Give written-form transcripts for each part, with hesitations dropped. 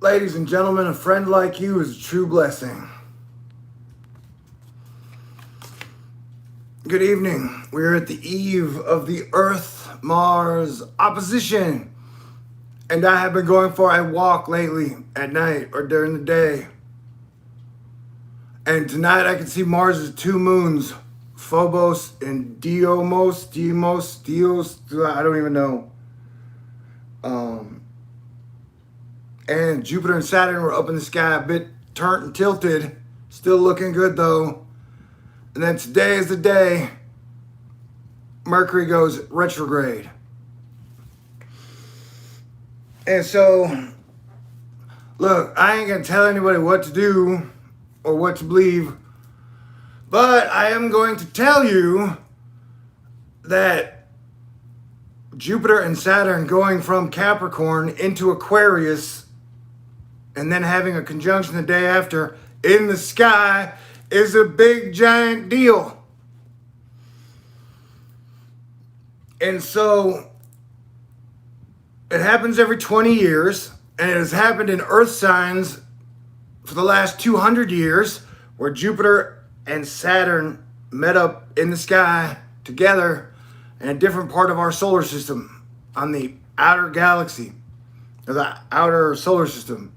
Ladies and gentlemen, a friend like you is a true blessing. Good evening. We're at the eve of the Earth-Mars opposition. And I have been going for a walk lately at night or during the day. And tonight I can see Mars' two moons, Phobos and Dios, I don't even know. And Jupiter and Saturn were up in the sky, a bit turnt and tilted. Still looking good though. And then today is the day Mercury goes retrograde. And so, look, I ain't gonna tell anybody what to do or what to believe, but I am going to tell you that Jupiter and Saturn going from Capricorn into Aquarius and then having a conjunction the day after in the sky is a big giant deal. And so it happens every 20 years, and it has happened in Earth signs for the last 200 years, where Jupiter and Saturn met up in the sky together in a different part of our solar system, on the outer galaxy, or the outer solar system.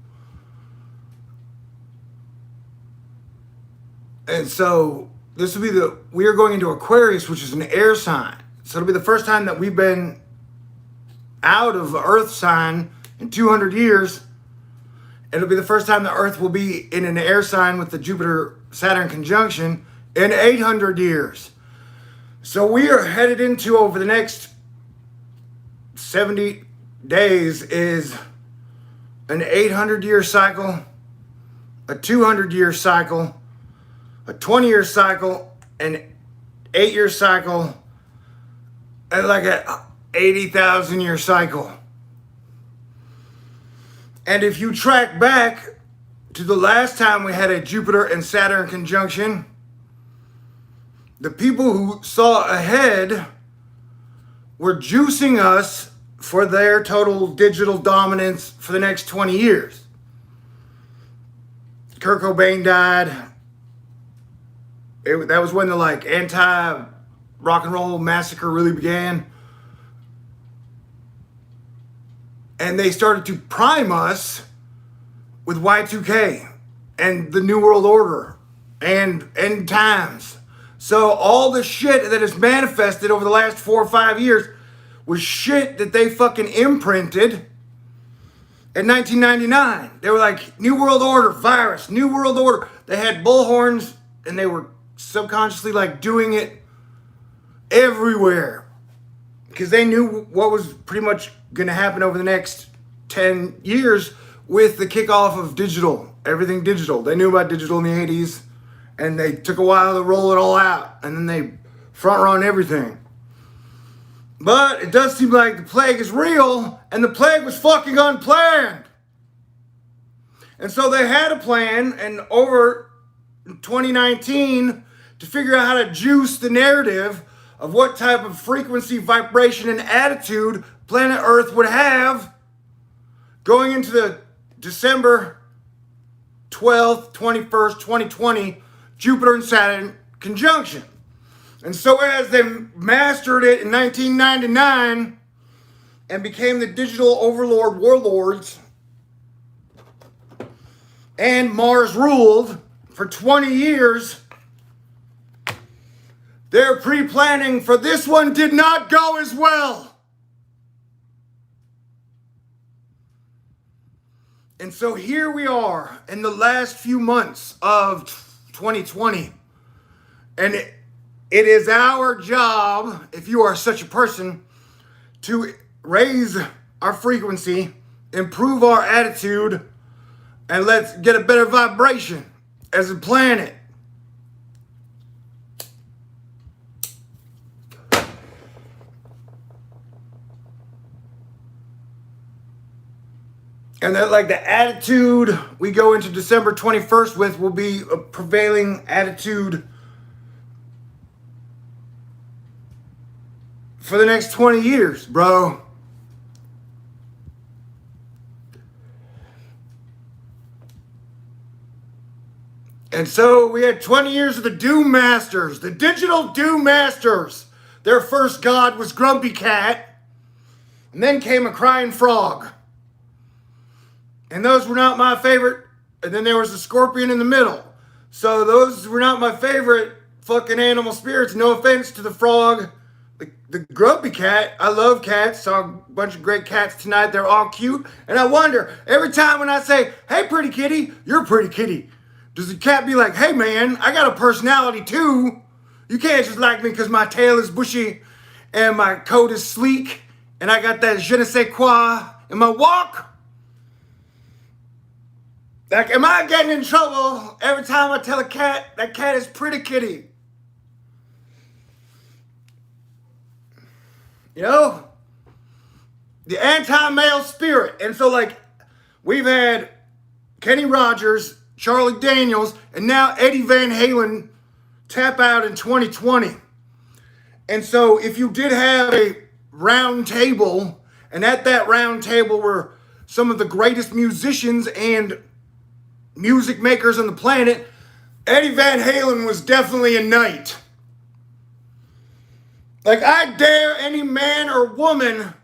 And so this will be we are going into Aquarius, which is an air sign. So it'll be the first time that we've been out of the Earth sign in 200 years. It'll be the first time the Earth will be in an air sign with the Jupiter-Saturn conjunction in 800 years. So we are headed into, over the next 70 days, is an 800-year cycle, a 200-year cycle, a 20-year cycle, an 8-year cycle, and like a 80,000-year cycle. And if you track back to the last time we had a Jupiter and Saturn conjunction, the people who saw ahead were juicing us for their total digital dominance for the next 20 years. Kurt Cobain died. That was when the anti-rock and roll massacre really began. And they started to prime us with Y2K and the New World Order and end times. So all the shit that has manifested over the last 4 or 5 years was shit that they fucking imprinted in 1999. They were like, New World Order, virus, New World Order. They had bullhorns, and they were subconsciously doing it everywhere, because they knew what was pretty much going to happen over the next 10 years with the kickoff of digital, everything digital. They knew about digital in the 80s, and they took a while to roll it all out, and then they front run everything. But it does seem like the plague is real, and the plague was fucking unplanned. And so they had a plan, and over 2019, to figure out how to juice the narrative of what type of frequency, vibration, and attitude planet Earth would have going into the December 12th, 21st, 2020 Jupiter and Saturn conjunction. And so as they mastered it in 1999 and became the digital overlord warlords, and Mars ruled for 20 years, their pre-planning for this one did not go as well. And so here we are in the last few months of 2020. And it is our job, if you are such a person, to raise our frequency, improve our attitude, and let's get a better vibration as a planet. And that, the attitude we go into December 21st with will be a prevailing attitude for the next 20 years, bro. And so we had 20 years of the Doom Masters, the digital Doom Masters. Their first god was Grumpy Cat. And then came a Crying Frog. And those were not my favorite. And then there was a Scorpion in the middle. So those were not my favorite fucking animal spirits. No offense to the frog. The Grumpy Cat. I love cats. Saw a bunch of great cats tonight. They're all cute. And I wonder, every time when I say, hey, pretty kitty, you're a pretty kitty. Does the cat be like, hey, man, I got a personality too. You can't just like me because my tail is bushy and my coat is sleek and I got that je ne sais quoi in my walk. Like, am I getting in trouble every time I tell a cat that cat is pretty kitty? You know? The anti-male spirit. And so, like, we've had Kenny Rogers, Charlie Daniels, and now Eddie Van Halen tap out in 2020. And so if you did have a round table, and at that round table were some of the greatest musicians and music makers on the planet, Eddie Van Halen was definitely a knight. Like, I dare any man or woman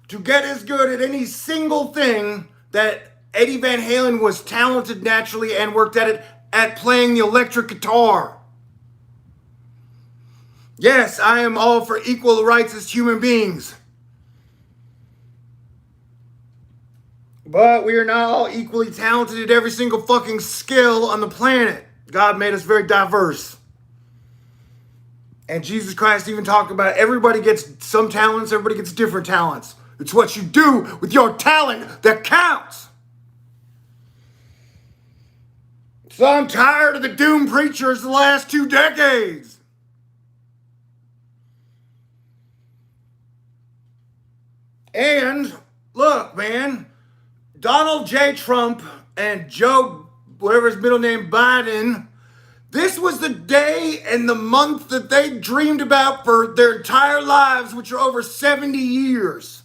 to get as good at any single thing that Eddie Van Halen was talented naturally and worked at it at playing the electric guitar. Yes, I am all for equal rights as human beings. But we are not all equally talented at every single fucking skill on the planet. God made us very diverse. And Jesus Christ even talked about everybody gets some talents, everybody gets different talents. It's what you do with your talent that counts. So I'm tired of the doom preachers the last 2 decades. And look, man, Donald J. Trump and Joe, whatever his middle name, Biden, this was the day and the month that they dreamed about for their entire lives, which are over 70 years.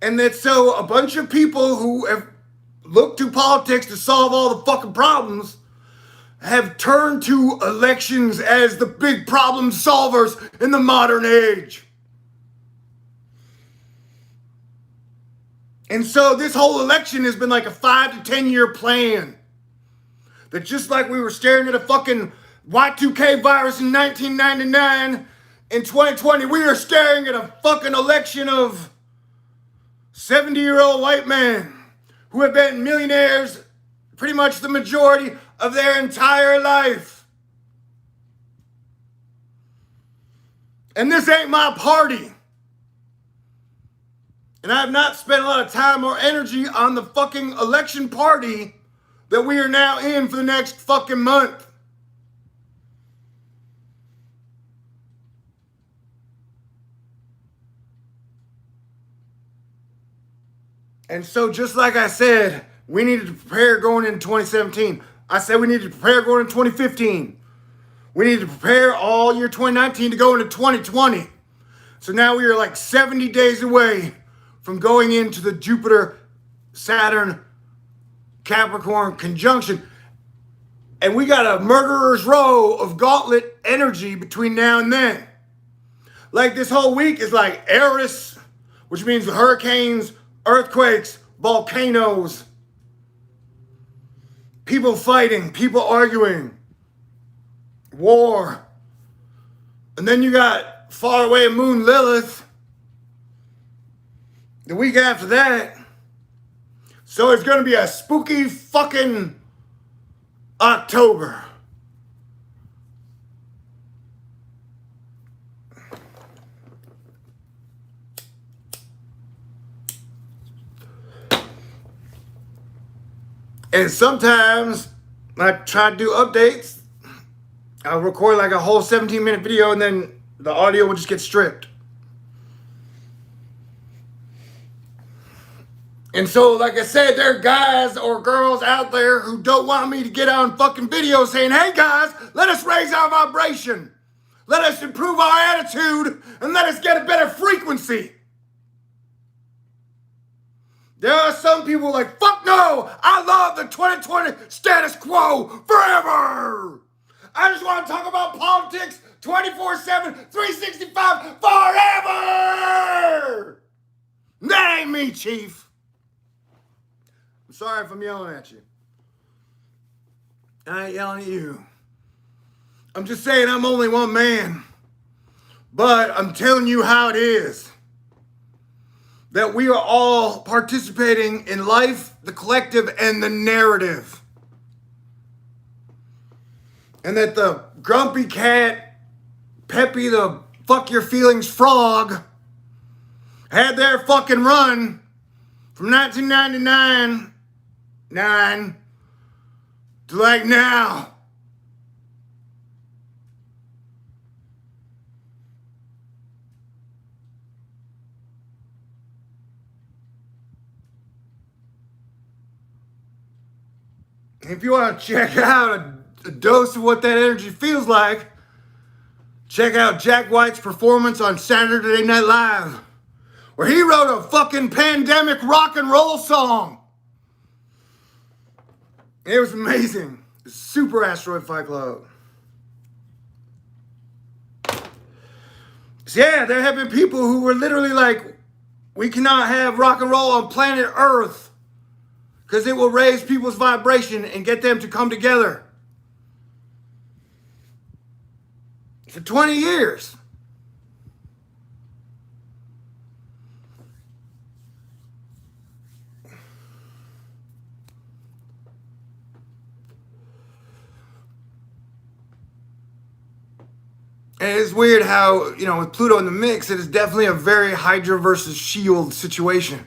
And that so a bunch of people who have looked to politics to solve all the fucking problems have turned to elections as the big problem solvers in the modern age. And so this whole election has been like a 5 to 10 year plan. That just like we were staring at a fucking Y2K virus in 1999, in 2020 we are staring at a fucking election of 70-year-old white men who have been millionaires pretty much the majority of their entire life. And this ain't my party. And I have not spent a lot of time or energy on the fucking election party that we are now in for the next fucking month. And so just like I said, we needed to prepare going into 2017. I said we needed to prepare going into 2015. We needed to prepare all year 2019 to go into 2020. So now we are like 70 days away from going into the Jupiter-Saturn Capricorn conjunction. And we got a murderer's row of gauntlet energy between now and then. Like this whole week is like Eris, which means hurricanes, earthquakes, volcanoes, people fighting, people arguing, war. And then you got faraway moon Lilith the week after that. So it's going to be a spooky fucking October. And sometimes I try to do updates. I'll record like a whole 17-minute video and then the audio will just get stripped. And so, like I said, there are guys or girls out there who don't want me to get on fucking video saying, hey guys, let us raise our vibration. Let us improve our attitude and let us get a better frequency. There are some people like, fuck no, I love the 2020 status quo forever. I just want to talk about politics 24/7, 365 forever. That ain't me, Chief. I'm sorry if I'm yelling at you. I ain't yelling at you. I'm just saying I'm only one man. But I'm telling you how it is. That we are all participating in life, the collective, and the narrative. And that the grumpy cat, Peppy the fuck your feelings frog, had their fucking run from 1999 to like now. If you want to check out a dose of what that energy feels like, check out Jack White's performance on Saturday Night Live, where he wrote a fucking pandemic rock and roll song. It was amazing. Super Asteroid Fight Club. So yeah, there have been people who were literally like, we cannot have rock and roll on planet Earth because it will raise people's vibration and get them to come together. For 20 years. And it's weird how, with Pluto in the mix, it is definitely a very Hydra versus Shield situation.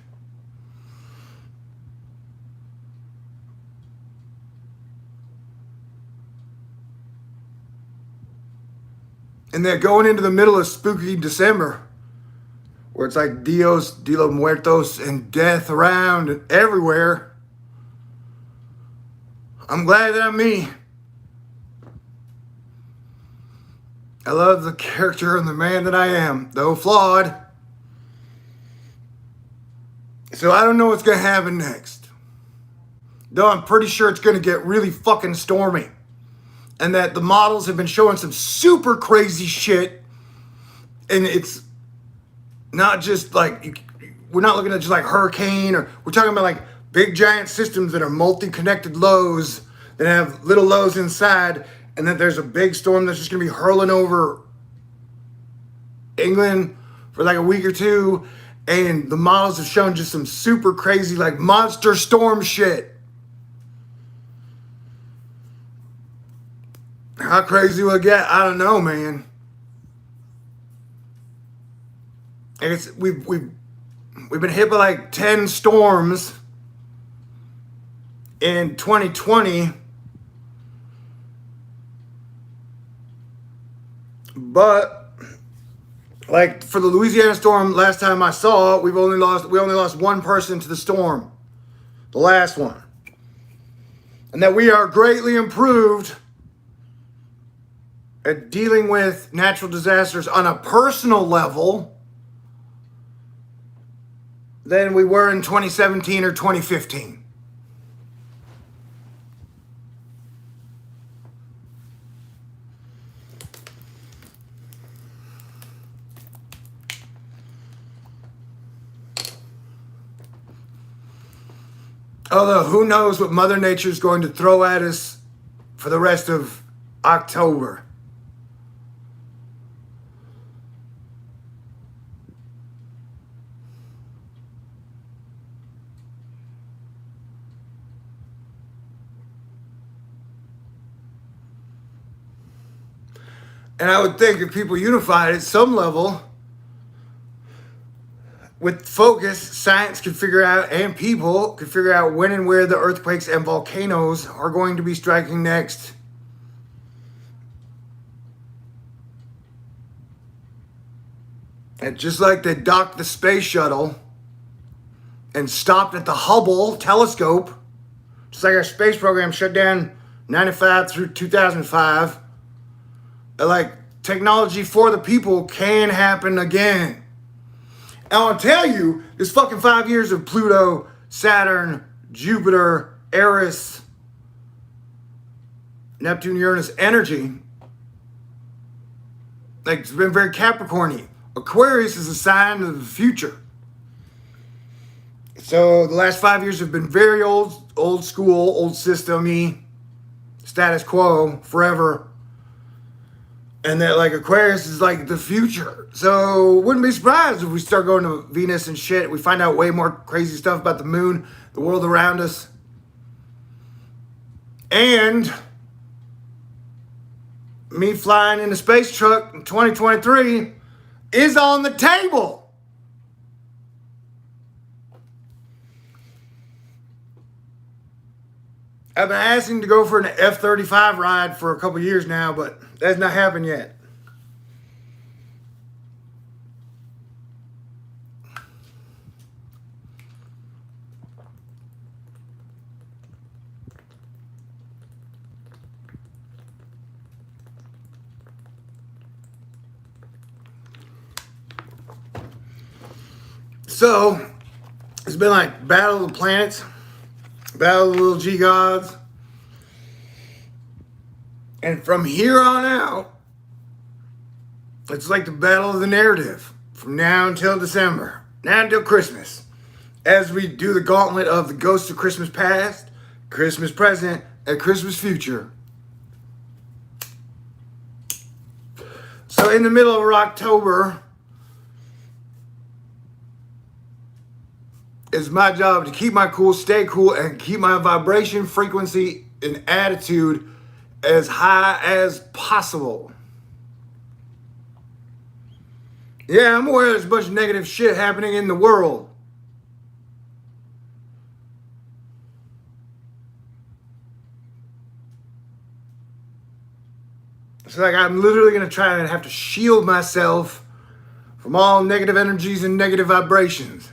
And they're going into the middle of spooky December, where it's like Dios, de los Muertos, and death around and everywhere. I'm glad that I'm me. I love the character and the man that I am, though flawed. So I don't know what's going to happen next. Though I'm pretty sure it's going to get really fucking stormy. And that the models have been showing some super crazy shit. And it's not just like, we're not looking at just like hurricane, or we're talking about like big giant systems that are multi-connected lows that have little lows inside. And then there's a big storm that's just going to be hurling over England for like a week or two. And the models have shown just some super crazy like monster storm shit. How crazy will it get? I don't know, man. And we've been hit by like 10 storms in 2020. But like for the Louisiana storm, last time I saw, we only lost one person to the storm. The last one. And that we are greatly improved at dealing with natural disasters on a personal level than we were in 2017 or 2015. Although, who knows what Mother Nature is going to throw at us for the rest of October. And I would think if people unified at some level, with focus, science could figure out, and people could figure out when and where the earthquakes and volcanoes are going to be striking next. And just like they docked the space shuttle and stopped at the Hubble telescope, just like our space program shut down 95 through 2005, like technology for the people can happen again. And I'll tell you, this fucking 5 years of Pluto Saturn, Jupiter, Eris, Neptune, Uranus energy. Like, it's been very Capricorn-y. Aquarius is a sign of the future. So the last 5 years have been very old school, old system-y, status quo, forever. And that, like, Aquarius is like the future. So wouldn't be surprised if we start going to Venus and shit. We find out way more crazy stuff about the moon, the world around us. And me flying in a space truck in 2023 is on the table. I've been asking to go for an F-35 ride for a couple years now, but that's not happened yet. So, it's been like Battle of the Planets, Battle of the Little G Gods. And from here on out, it's like the battle of the narrative. From now until December, now until Christmas. As we do the gauntlet of the ghosts of Christmas past, Christmas present, and Christmas future. So in the middle of October, it's my job to keep my cool, stay cool, and keep my vibration, frequency, and attitude as high as possible. Yeah, I'm aware there's a bunch of negative shit happening in the world. It's like I'm literally going to try and have to shield myself from all negative energies and negative vibrations.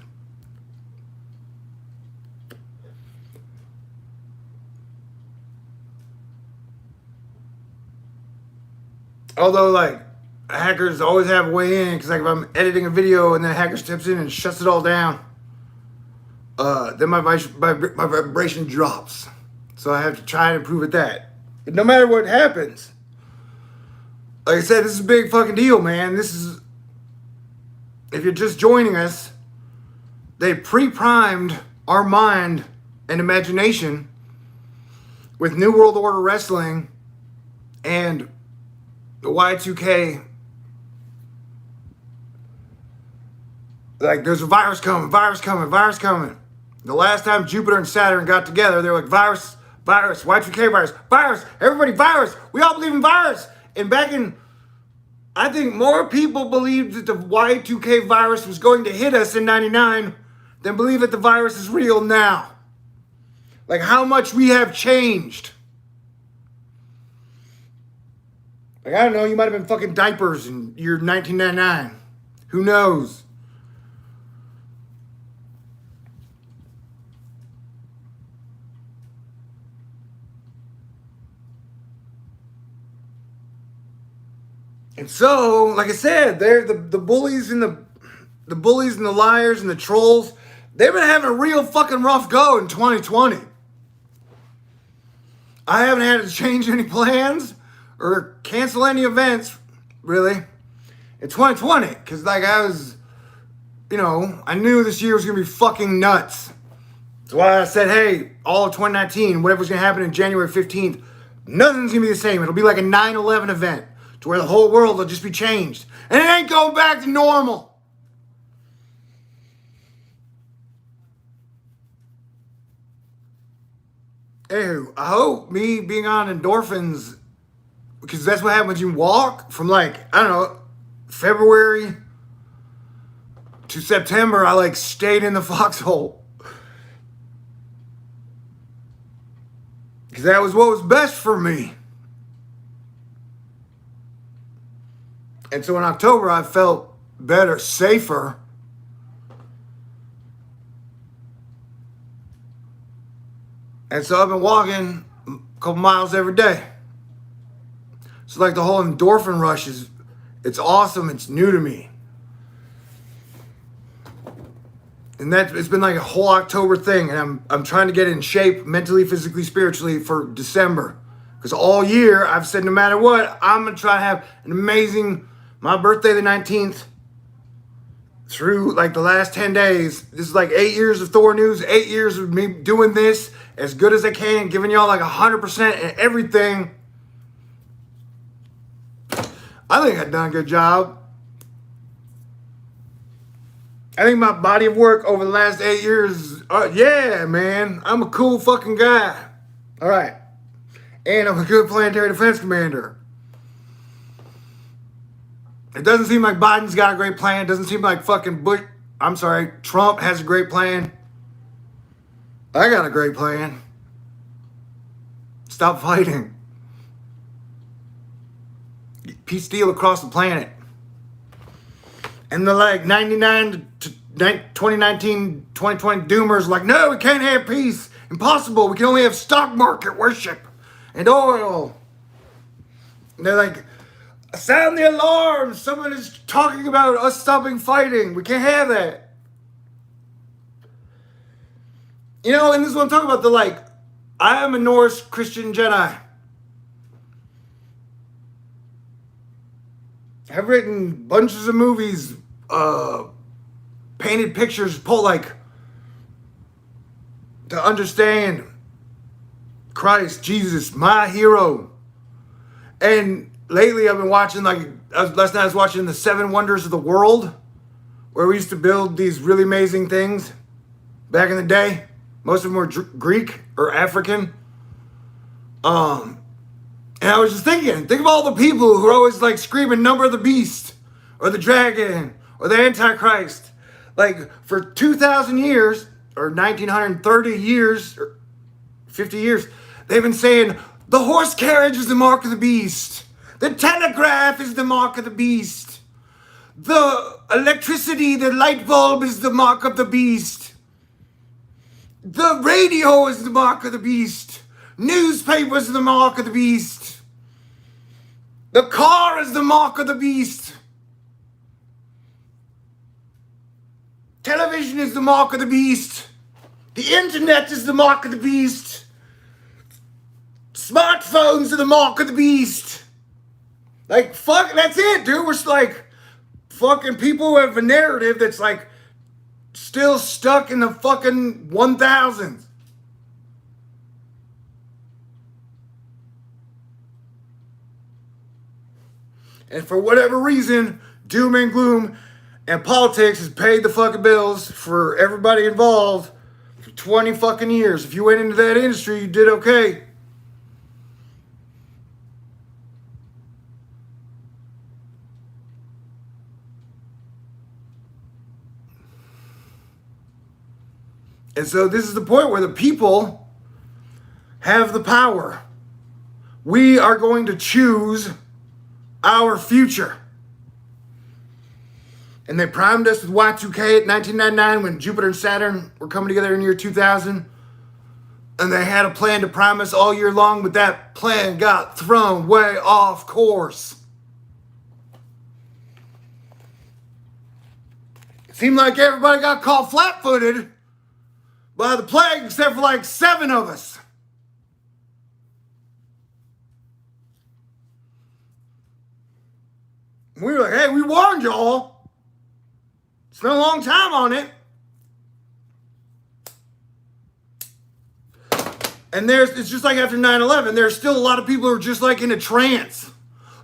Although, like, hackers always have a way in, because, like, if I'm editing a video and then a hacker steps in and shuts it all down, then my vibration drops. So I have to try and improve at that. But no matter what happens, like I said, this is a big fucking deal, man. This is, if you're just joining us, they pre-primed our mind and imagination with New World Order wrestling and the Y2K. Like, there's a virus coming. The last time Jupiter and Saturn got together, they were like, virus, Y2K virus, everybody virus. We all believe in virus. And back in, I think more people believed that the Y2K virus was going to hit us in 99 than believe that the virus is real now. Like, how much we have changed. Like, I don't know, you might have been fucking diapers in year 1999. Who knows? And so, like I said, they're the bullies and the bullies and the liars and the trolls. They've been having a real fucking rough go in 2020. I haven't had to change any plans or cancel any events, really, in 2020. Because, like, I was, I knew this year was going to be fucking nuts. That's why I said, hey, all of 2019, whatever's going to happen in January 15th, nothing's going to be the same. It'll be like a 9/11 event to where the whole world will just be changed. And it ain't going back to normal. Anywho, I hope me being on endorphins, because that's what happens when you walk from, like, I don't know, February to September, I, like, stayed in the foxhole. Because that was what was best for me. And so in October, I felt better, safer. And so I've been walking a couple miles every day. So, like, the whole endorphin rush it's awesome. It's new to me. And that it's been like a whole October thing, and I'm trying to get in shape mentally, physically, spiritually for December. Because all year I've said no matter what, I'm gonna try to have an amazing. My birthday the 19th through like the last 10 days. This is like 8 years of Thor News, 8 years of me doing this as good as I can, giving y'all like 100% and everything. I think I've done a good job. I think my body of work over the last 8 years, yeah, man, I'm a cool fucking guy. All right. And I'm a good planetary defense commander. It doesn't seem like Biden's got a great plan. It doesn't seem like fucking Trump has a great plan. I got a great plan. Stop fighting. Peace deal across the planet. And the like 99 to 2019, 2020 doomers like, no, we can't have peace. Impossible. We can only have stock market worship and oil. And they're like, sound the alarm. Someone is talking about us stopping fighting. We can't have that. You know, and this is what I'm talking about. I am a Norse Christian Jedi. I've written bunches of movies, painted pictures, to understand Christ, Jesus, my hero. And lately I've been watching, last night I was watching The Seven Wonders of the World, where we used to build these really amazing things back in the day. Most of them were Greek or African. And I was just think of all the people who are always screaming, number of the beast, or the dragon, or the Antichrist. For 2,000 years, or 1,930 years, or 50 years, they've been saying, the horse carriage is the mark of the beast. The telegraph is the mark of the beast. The electricity, the light bulb is the mark of the beast. The radio is the mark of the beast. Newspapers are the mark of the beast. The car is the mark of the beast. Television is the mark of the beast. The internet is the mark of the beast. Smartphones are the mark of the beast. Fuck, that's it, dude. We're fucking people who have a narrative that's still stuck in the fucking 1000s. And for whatever reason, doom and gloom and politics has paid the fucking bills for everybody involved for 20 fucking years. If you went into that industry, you did okay. And so this is the point where the people have the power. We are going to choose our future. And they primed us with Y2K at 1999 when Jupiter and Saturn were coming together in year 2000. And they had a plan to prime us all year long, but that plan got thrown way off course. It seemed like everybody got caught flat-footed by the plague except for 7 of us. We were like, hey, we warned y'all. Spent a long time on it. And it's just like after 9/11, there's still a lot of people who are just in a trance.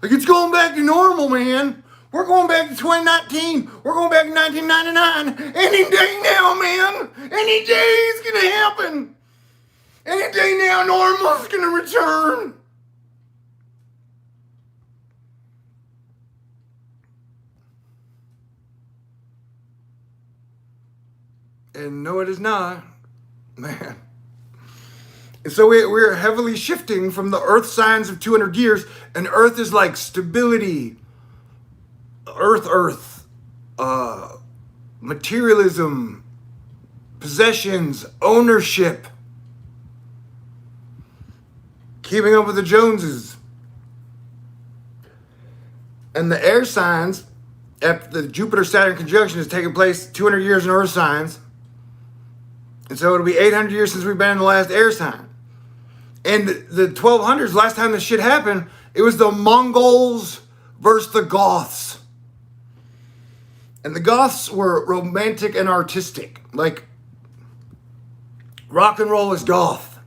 It's going back to normal, man. We're going back to 2019. We're going back to 1999. Any day now, man. Any day is going to happen. Any day now, normal's going to return. And no, it is not, man. And so we're heavily shifting from the Earth signs of 200 years, and Earth is stability, Earth, materialism, possessions, ownership, keeping up with the Joneses. And the air signs, after the Jupiter-Saturn conjunction has taken place 200 years in Earth signs, And so it'll be 800 years since we've been in the last air sign. And the 1200s, last time this shit happened, it was the Mongols versus the Goths. And the Goths were romantic and artistic. Like, rock and roll is goth.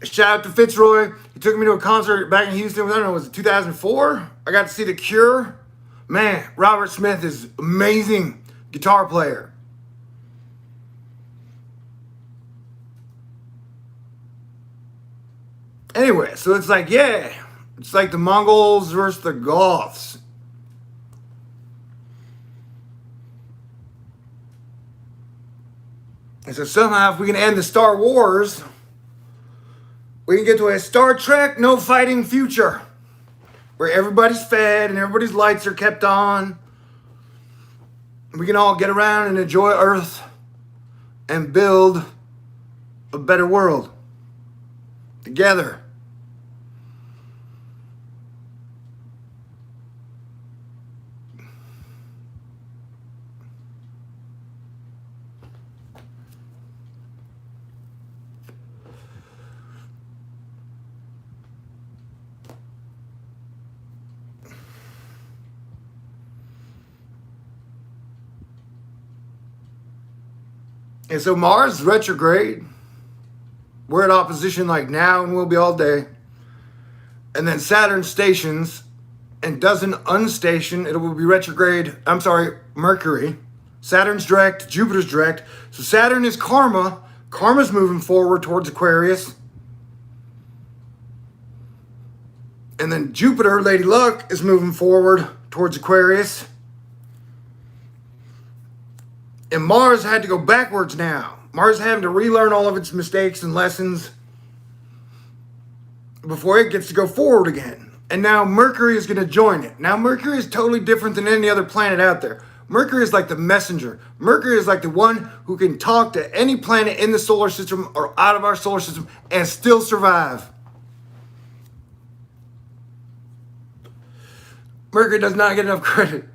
Shout out to Fitzroy. He took me to a concert back in Houston. I don't know, was it 2004? I got to see The Cure. Man, Robert Smith is amazing guitar player. Anyway, so it's like, yeah, it's like the Mongols versus the Goths. And so somehow if we can end the Star Wars, we can get to a Star Trek no fighting future where everybody's fed and everybody's lights are kept on. We can all get around and enjoy Earth and build a better world together. And so Mars is retrograde. We're at opposition like now and will be all day. And then Saturn stations and doesn't unstation. It will be retrograde. I'm sorry, Mercury. Saturn's direct, Jupiter's direct. So Saturn is karma. Karma's moving forward towards Aquarius. And then Jupiter, Lady Luck, is moving forward towards Aquarius. And Mars had to go backwards now. Mars having to relearn all of its mistakes and lessons before it gets to go forward again. And now Mercury is going to join it. Now Mercury is totally different than any other planet out there. Mercury is like the messenger. Mercury is like the one who can talk to any planet in the solar system or out of our solar system and still survive. Mercury does not get enough credit.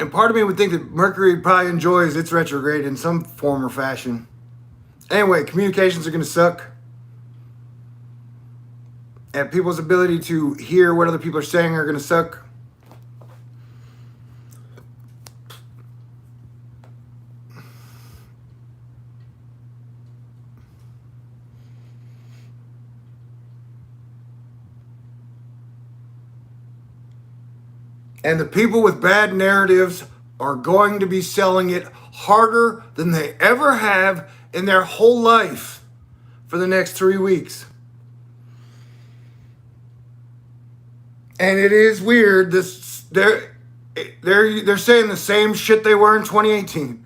And part of me would think that Mercury probably enjoys its retrograde in some form or fashion. Anyway, communications are going to suck. And people's ability to hear what other people are saying are going to suck. And the people with bad narratives are going to be selling it harder than they ever have in their whole life for the next 3 weeks. And it is weird. They're saying the same shit they were in 2018.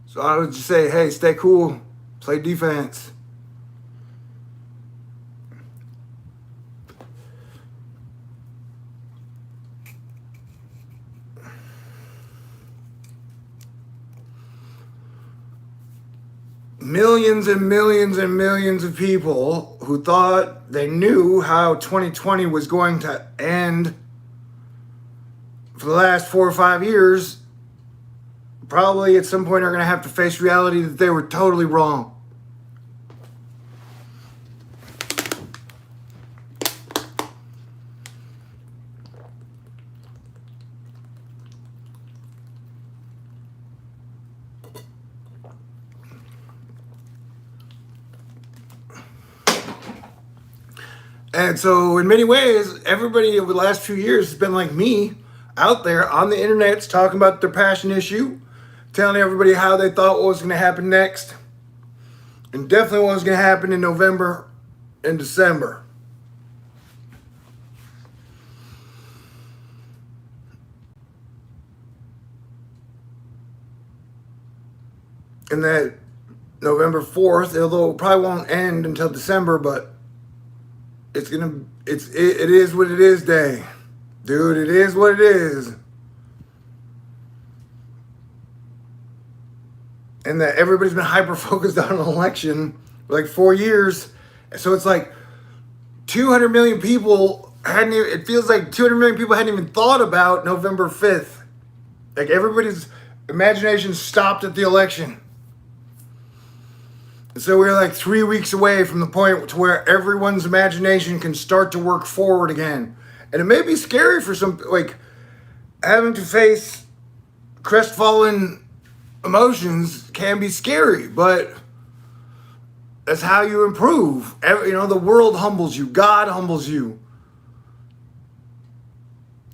So I would just say, hey, stay cool, play defense. Millions and millions and millions of people who thought they knew how 2020 was going to end for the last 4 or 5 years probably at some point are going to have to face reality that they were totally wrong. And so in many ways, everybody over the last few years has been like me. out there on the internet talking about their passion issue, telling everybody how they thought what was going to happen next, and definitely what was going to happen in November and December. And that November 4th, although it probably won't end until December, but it is what it is day. Dude, it is what it is. And that everybody's been hyper-focused on an election for like 4 years. So it's like 200 million people it feels like 200 million people hadn't even thought about November 5th. Like everybody's imagination stopped at the election. And so we're like 3 weeks away from the point to where everyone's imagination can start to work forward again. And it may be scary for some, like having to face crestfallen emotions can be scary, but that's how you improve. The world humbles you. God humbles you.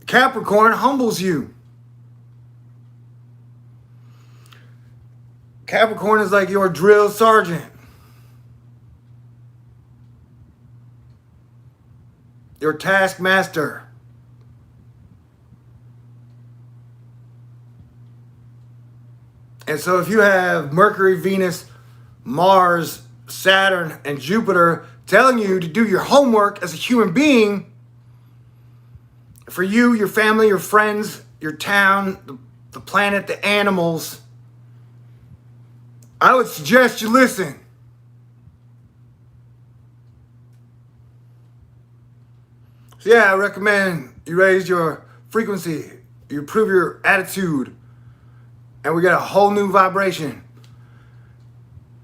Capricorn humbles you. Capricorn is like your drill sergeant. Your taskmaster. And so if you have Mercury, Venus, Mars, Saturn, and Jupiter telling you to do your homework as a human being, for you, your family, your friends, your town, the planet, the animals, I would suggest you listen. So yeah, I recommend you raise your frequency, you improve your attitude, and we got a whole new vibration.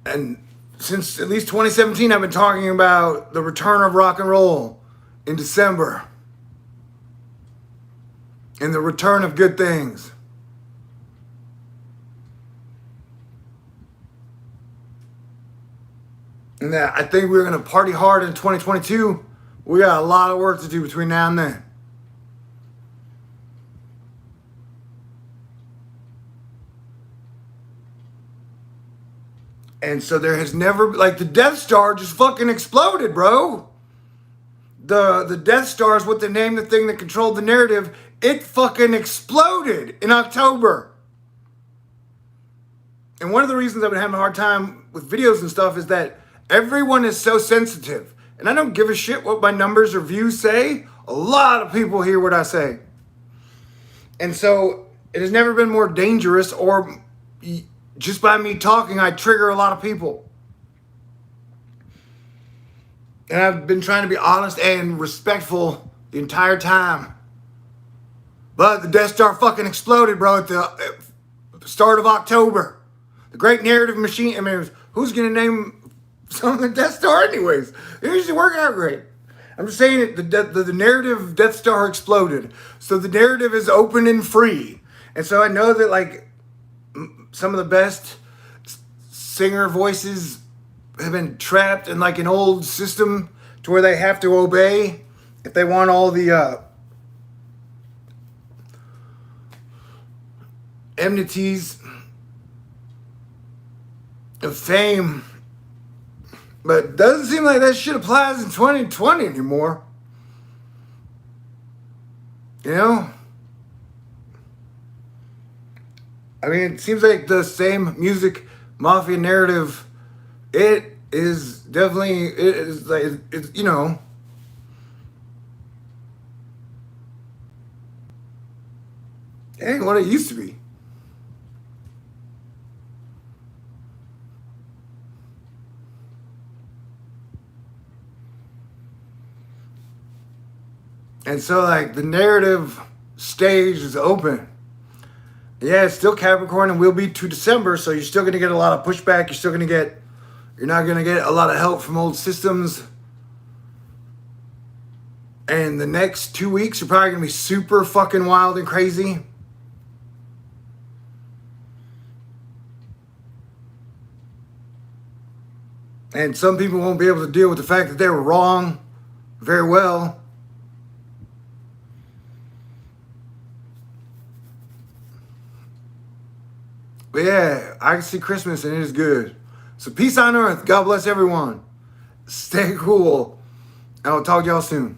And since at least 2017, I've been talking about the return of rock and roll in December. And the return of good things. And that I think we're going to party hard in 2022. We got a lot of work to do between now and then. And so there has never, like the Death Star just fucking exploded, bro. The Death Star is what they named the thing that controlled the narrative. It fucking exploded in October. And one of the reasons I've been having a hard time with videos and stuff is that everyone is so sensitive. And I don't give a shit what my numbers or views say. A lot of people hear what I say. And so it has never been more dangerous, or just by me talking, I trigger a lot of people. And I've been trying to be honest and respectful the entire time. But the Death Star fucking exploded, bro, at the start of October. The great narrative machine. I mean, who's going to name something the Death Star anyways? It usually work out great. I'm just saying the narrative Death Star exploded. So the narrative is open and free. And so I know that like some of the best singer voices have been trapped in like an old system to where they have to obey if they want all the enmities of fame. But it doesn't seem like that shit applies in 2020 anymore. You know? I mean, it seems like the same music mafia narrative. It is definitely, it is like, it's, you know. It ain't what it used to be. And so, like, the narrative stage is open. Yeah, it's still Capricorn and will be to December, so you're still going to get a lot of pushback. You're not going to get a lot of help from old systems. And the next 2 weeks are probably going to be super fucking wild and crazy. And some people won't be able to deal with the fact that they were wrong very well. But yeah, I can see Christmas and it is good. So peace on earth. God bless everyone. Stay cool. And I'll talk to y'all soon.